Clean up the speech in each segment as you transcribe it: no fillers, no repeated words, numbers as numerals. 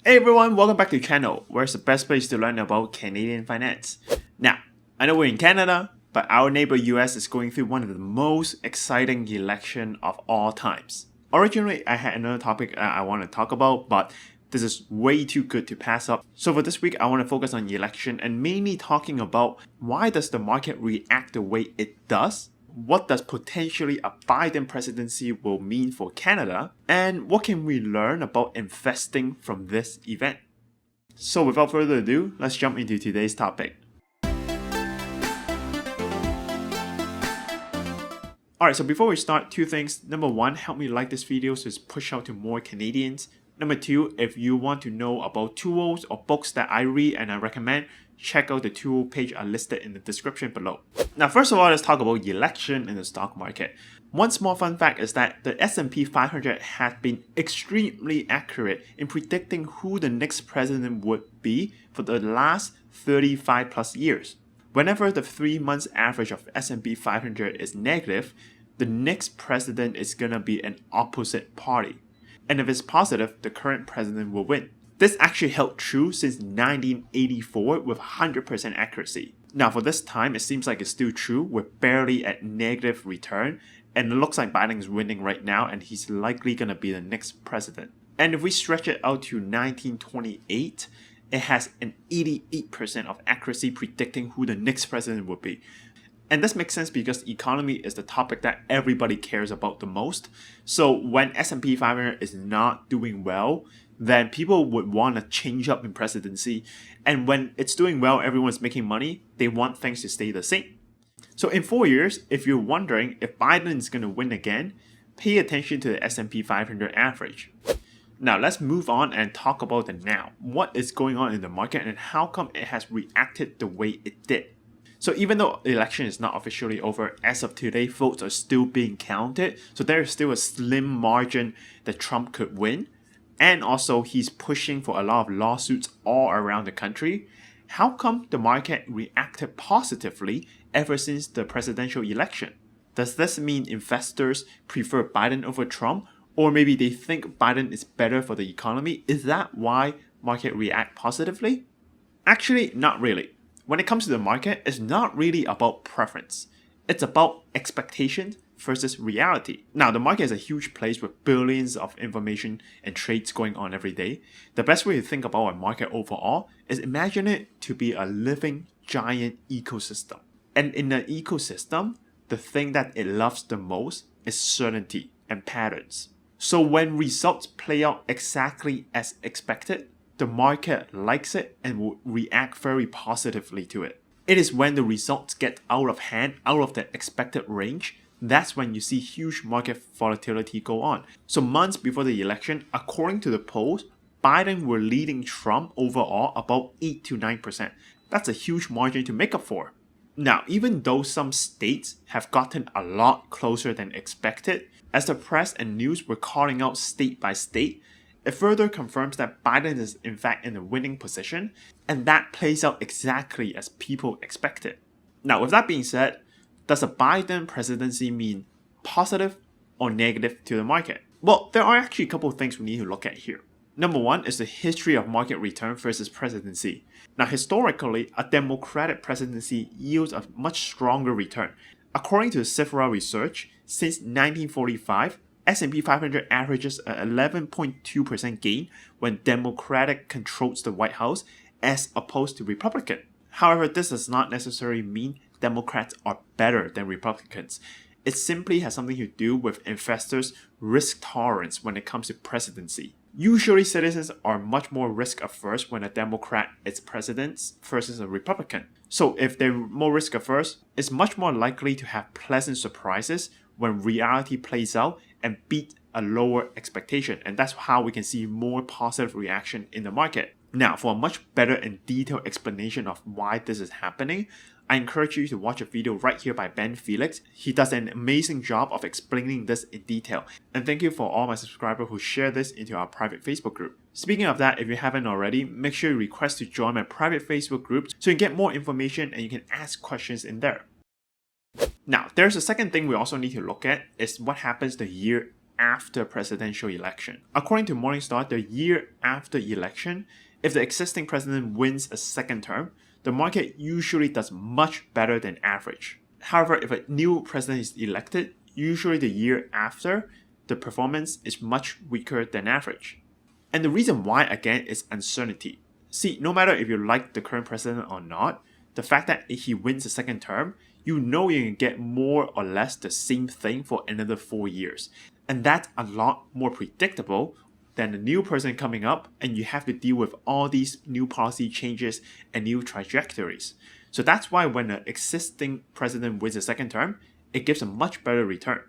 Hey everyone, welcome back to the channel, where it's the best place to learn about Canadian finance. Now, I know we're in Canada, but our neighbor US is going through one of the most exciting elections of all times. Originally, I had another topic I want to talk about, but this is way too good to pass up. So for this week, I want to focus on the election and mainly talking about why does the market react the way it does? What does potentially a Biden presidency will mean for Canada? And what can we learn about investing from this event? So without further ado, let's jump into today's topic. Alright, so before we start, two things. Number one, help me like this video so it's pushed out to more Canadians. Number two, if you want to know about tools or books that I read and I recommend, check out the tool page I listed in the description below. Now, first of all, let's talk about the election in the stock market. One small fun fact is that the S&P 500 has been extremely accurate in predicting who the next president would be for the last 35 plus years. Whenever the 3 months average of S&P 500 is negative, the next president is gonna be an opposite party. And if it's positive, the current president will win. This actually held true since 1984 with 100% accuracy. Now for this time, it seems like it's still true. We're barely at negative return, and it looks like Biden is winning right now, and he's likely gonna be the next president. And if we stretch it out to 1928, it has an 88% of accuracy predicting who the next president would be. And this makes sense because economy is the topic that everybody cares about the most. So when S&P 500 is not doing well, then people would want to change up in presidency. And when it's doing well, everyone's making money, they want things to stay the same. So in 4 years, if you're wondering if Biden is going to win again, pay attention to the S&P 500 average. Now let's move on and talk about the now. What is going on in the market and how come it has reacted the way it did? So even though the election is not officially over, as of today, votes are still being counted. So there is still a slim margin that Trump could win. And also he's pushing for a lot of lawsuits all around the country. How come the market reacted positively ever since the presidential election? Does this mean investors prefer Biden over Trump? Or maybe they think Biden is better for the economy? Is that why market react positively? Actually, not really. When it comes to the market, it's not really about preference. It's about expectation versus reality. Now, the market is a huge place with billions of information and trades going on every day. The best way to think about a market overall is imagine it to be a living giant ecosystem. And in an ecosystem, the thing that it loves the most is certainty and patterns. So when results play out exactly as expected, the market likes it and will react very positively to it. It is when the results get out of hand, out of the expected range, that's when you see huge market volatility go on. So months before the election, according to the polls, Biden were leading Trump overall about 8 to 9%. That's a huge margin to make up for. Now, even though some states have gotten a lot closer than expected, as the press and news were calling out state by state, it further confirms that Biden is in fact in a winning position, and that plays out exactly as people expected. Now, with that being said, does a Biden presidency mean positive or negative to the market? Well, there are actually a couple of things we need to look at here. Number one is the history of market return versus presidency. Now, historically, a Democratic presidency yields a much stronger return. According to several research, since 1945, S&P 500 averages an 11.2% gain when Democratic controls the White House as opposed to Republican. However, this does not necessarily mean Democrats are better than Republicans. It simply has something to do with investors' risk tolerance when it comes to presidency. Usually, citizens are much more risk averse when a Democrat is president versus a Republican. So if they're more risk averse, it's much more likely to have pleasant surprises when reality plays out and beat a lower expectation. And that's how we can see more positive reaction in the market. Now, for a much better and detailed explanation of why this is happening, I encourage you to watch a video right here by Ben Felix. He does an amazing job of explaining this in detail. And thank you for all my subscribers who share this into our private Facebook group. Speaking of that, if you haven't already, make sure you request to join my private Facebook group so you can get more information and you can ask questions in there. Now, there's a second thing we also need to look at is what happens the year after presidential election. According to Morningstar, the year after election, if the existing president wins a second term, the market usually does much better than average. However, if a new president is elected, usually the year after, the performance is much weaker than average. And the reason why, again, is uncertainty. See, no matter if you like the current president or not, the fact that if he wins a second term, you know you can get more or less the same thing for another 4 years. And that's a lot more predictable than a new person coming up and you have to deal with all these new policy changes and new trajectories. So that's why when an existing president wins a second term, it gives a much better return.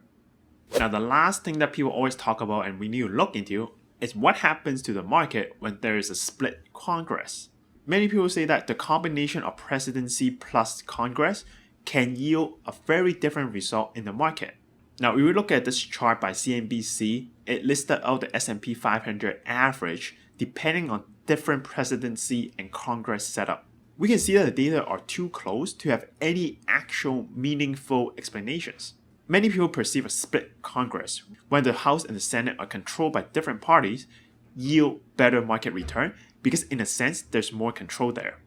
Now, the last thing that people always talk about and we need to look into is what happens to the market when there is a split Congress. Many people say that the combination of presidency plus Congress can yield a very different result in the market. Now, if we look at this chart by CNBC, it listed out the S&P 500 average depending on different presidency and Congress setup. We can see that the data are too close to have any actual meaningful explanations. Many people perceive a split Congress, when the House and the Senate are controlled by different parties, yield better market return because in a sense there's more control there.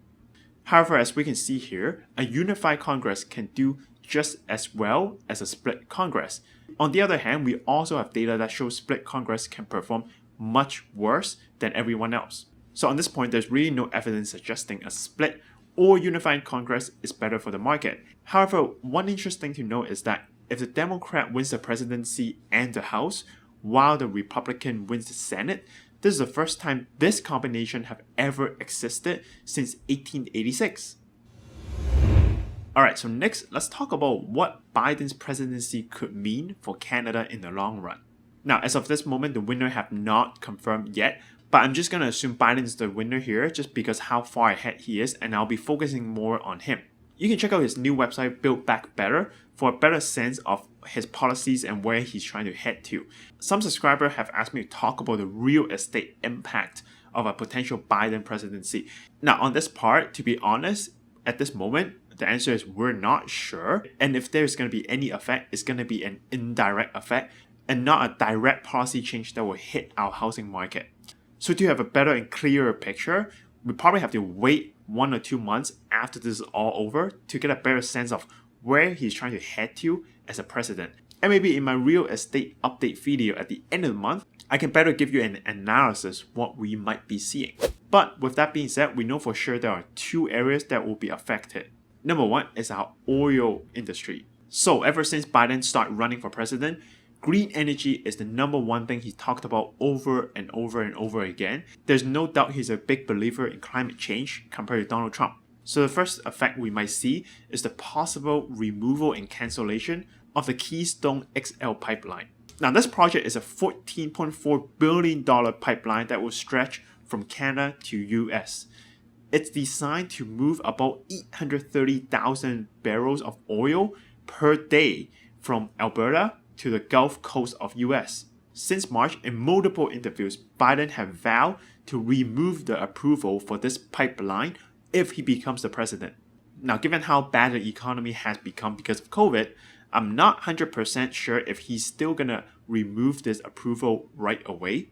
However, as we can see here, a unified Congress can do just as well as a split Congress. On the other hand, we also have data that shows split Congress can perform much worse than everyone else. So on this point, there's really no evidence suggesting a split or unified Congress is better for the market. However, one interesting thing to note is that if the Democrat wins the presidency and the House, while the Republican wins the Senate, this is the first time this combination have ever existed since 1886. Alright, so next, let's talk about what Biden's presidency could mean for Canada in the long run. Now, as of this moment, the winner have not confirmed yet, but I'm just going to assume Biden's the winner here just because how far ahead he is, and I'll be focusing more on him. You can check out his new website, Build Back Better, for a better sense of his policies and where he's trying to head to. Some subscribers have asked me to talk about the real estate impact of a potential Biden presidency. Now, on this part, to be honest, at this moment, the answer is we're not sure. And if there's going to be any effect, it's going to be an indirect effect and not a direct policy change that will hit our housing market. So to have a better and clearer picture, we probably have to wait 1 or 2 months after this is all over to get a better sense of where he's trying to head to as a president. And maybe in my real estate update video at the end of the month, I can better give you an analysis what we might be seeing. But with that being said, we know for sure there are 2 areas that will be affected. Number 1 is our oil industry. So ever since Biden started running for president, green energy is the number 1 thing he talked about over and over and over again. There's no doubt he's a big believer in climate change compared to Donald Trump. So the first effect we might see is the possible removal and cancellation of the Keystone XL pipeline. Now, this project is a $14.4 billion pipeline that will stretch from Canada to US. It's designed to move about 830,000 barrels of oil per day from Alberta to the Gulf Coast of US. Since March, in multiple interviews, Biden have vowed to remove the approval for this pipeline if he becomes the president. Now, given how bad the economy has become because of COVID, I'm not 100% sure if he's still gonna remove this approval right away.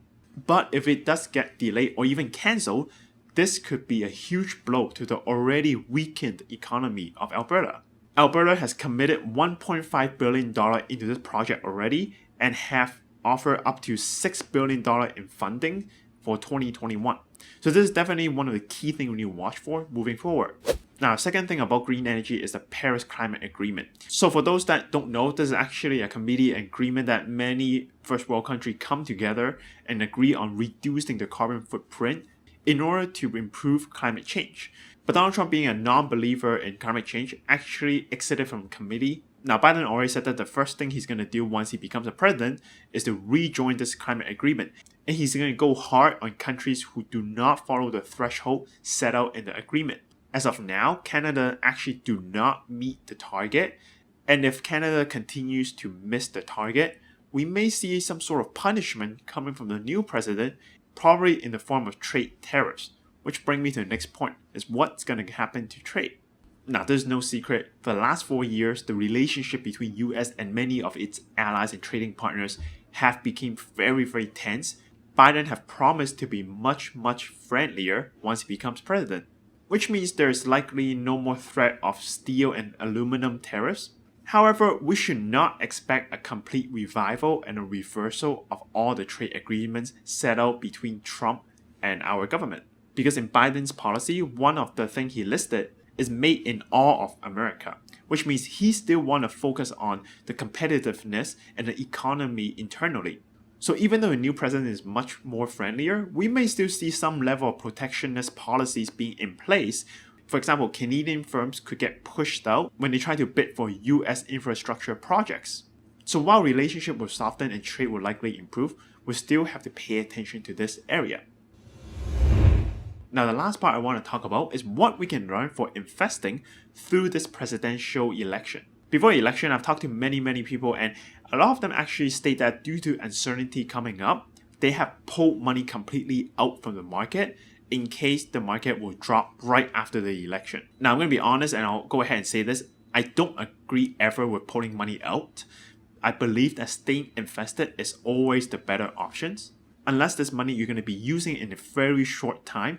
But if it does get delayed or even cancelled, this could be a huge blow to the already weakened economy of Alberta. Alberta has committed $1.5 billion into this project already and have offered up to $6 billion in funding for 2021. So this is definitely one of the key things we need to watch for moving forward. Now, second thing about green energy is the Paris Climate Agreement. So for those that don't know, this is actually a committee agreement that many first world countries come together and agree on reducing the carbon footprint in order to improve climate change. But Donald Trump, being a non-believer in climate change, actually exited from the committee. Now, Biden already said that the first thing he's going to do once he becomes a president is to rejoin this climate agreement. And he's going to go hard on countries who do not follow the threshold set out in the agreement. As of now, Canada actually do not meet the target. And if Canada continues to miss the target, we may see some sort of punishment coming from the new president, probably in the form of trade tariffs. Which brings me to the next point, is what's going to happen to trade. Now, there's no secret, for the last 4 years, the relationship between US and many of its allies and trading partners have become very, very tense, Biden have promised to be much, much friendlier once he becomes president, which means there's likely no more threat of steel and aluminum tariffs. However, we should not expect a complete revival and a reversal of all the trade agreements settled between Trump and our government. Because in Biden's policy, one of the things he listed is made in all of America, which means he still want to focus on the competitiveness and the economy internally. So even though the new president is much more friendlier, we may still see some level of protectionist policies being in place. For example, Canadian firms could get pushed out when they try to bid for US infrastructure projects. So while relationship will soften and trade will likely improve, we still have to pay attention to this area. Now, the last part I want to talk about is what we can learn for investing through this presidential election. Before the election, I've talked to many people, and a lot of them actually state that due to uncertainty coming up, they have pulled money completely out from the market in case the market will drop right after the election. Now, I'm going to be honest, and I'll go ahead and say this. I don't agree ever with pulling money out. I believe that staying invested is always the better options. Unless this money you're going to be using in a very short time,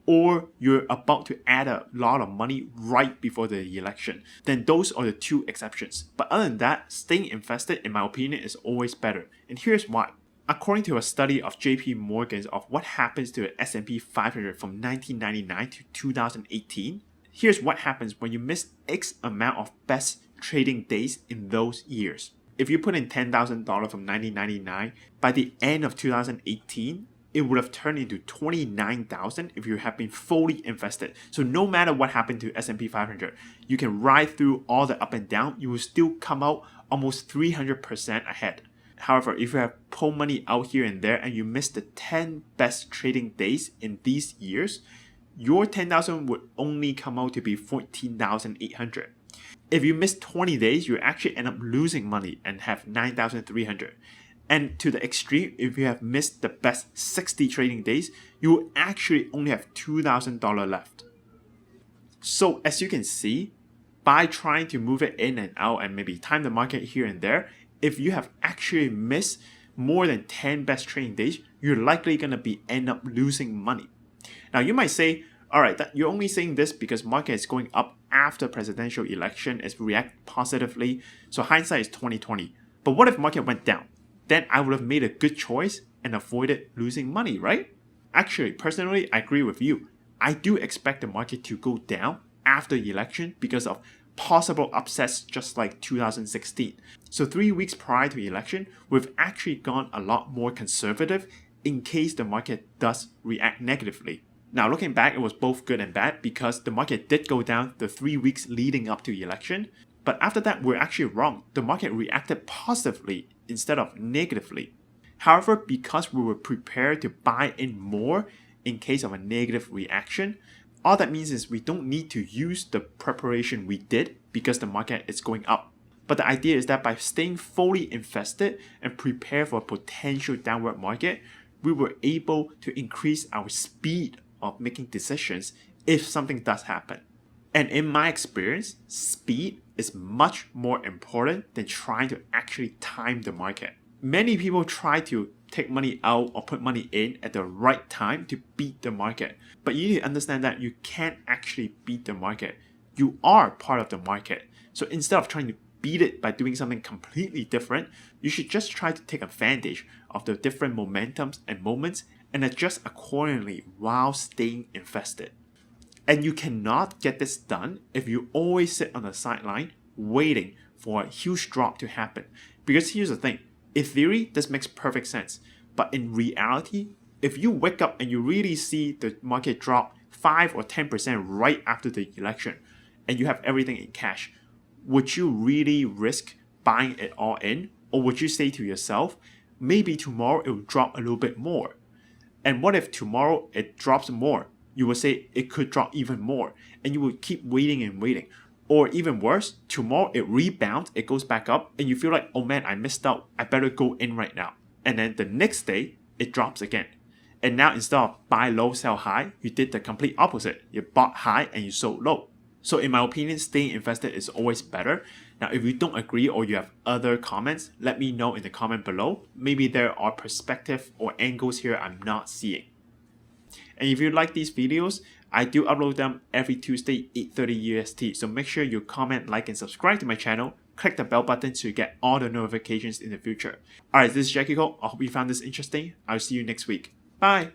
or you're about to add a lot of money right before the election, then those are the two exceptions. But other than that, staying invested, in my opinion, is always better. And here's why. According to a study of JP Morgan's of what happens to the S&P 500 from 1999 to 2018, here's what happens when you miss X amount of best trading days in those years. If you put in $10,000 from 1999, by the end of 2018, it would have turned into $29,000 if you have been fully invested. So no matter what happened to S&P 500, you can ride through all the up and down, you will still come out almost 300% ahead. However, if you have pulled money out here and there and you miss the 10 best trading days in these years, your $10,000 would only come out to be $14,800. If you miss 20 days, you actually end up losing money and have $9,300. And to the extreme, if you have missed the best 60 trading days, you will actually only have $2,000 left. So as you can see, by trying to move it in and out and maybe time the market here and there, if you have actually missed more than 10 best trading days, you're likely going to end up losing money. Now you might say, alright, you're only saying this because market is going up after presidential election, it's react positively, so hindsight is 2020. But what if market went down? Then I would have made a good choice and avoided losing money, right? Actually, personally, I agree with you. I do expect the market to go down after the election because of possible upsets just like 2016. So 3 weeks prior to the election, we've actually gone a lot more conservative in case the market does react negatively. Now, looking back, it was both good and bad because the market did go down the 3 weeks leading up to the election. But after that, we're actually wrong. The market reacted positively instead of negatively. However, because we were prepared to buy in more in case of a negative reaction, all that means is we don't need to use the preparation we did because the market is going up. But the idea is that by staying fully invested and prepared for a potential downward market, we were able to increase our speed of making decisions if something does happen. And in my experience, speed is much more important than trying to actually time the market. Many people try to take money out or put money in at the right time to beat the market. But you need to understand that you can't actually beat the market. You are part of the market. So instead of trying to beat it by doing something completely different, you should just try to take advantage of the different momentums and moments and adjust accordingly while staying invested. And you cannot get this done if you always sit on the sideline waiting for a huge drop to happen. Because here's the thing, in theory, this makes perfect sense. But in reality, if you wake up and you really see the market drop 5 or 10% right after the election, and you have everything in cash, would you really risk buying it all in? Or would you say to yourself, maybe tomorrow it will drop a little bit more? And what if tomorrow it drops more? You will say it could drop even more, and you will keep waiting and waiting. Or even worse, tomorrow it rebounds, it goes back up, and you feel like, oh man, I missed out, I better go in right now. And then the next day, it drops again. And now instead of buy low, sell high, you did the complete opposite. You bought high and you sold low. So in my opinion, staying invested is always better. Now, if you don't agree or you have other comments, let me know in the comment below. Maybe there are perspectives or angles here I'm not seeing. And if you like these videos, I do upload them every Tuesday, 8:30 UST. So make sure you comment, like, and subscribe to my channel. Click the bell button to get all the notifications in the future. Alright, this is Jacky. I hope you found this interesting. I'll see you next week. Bye!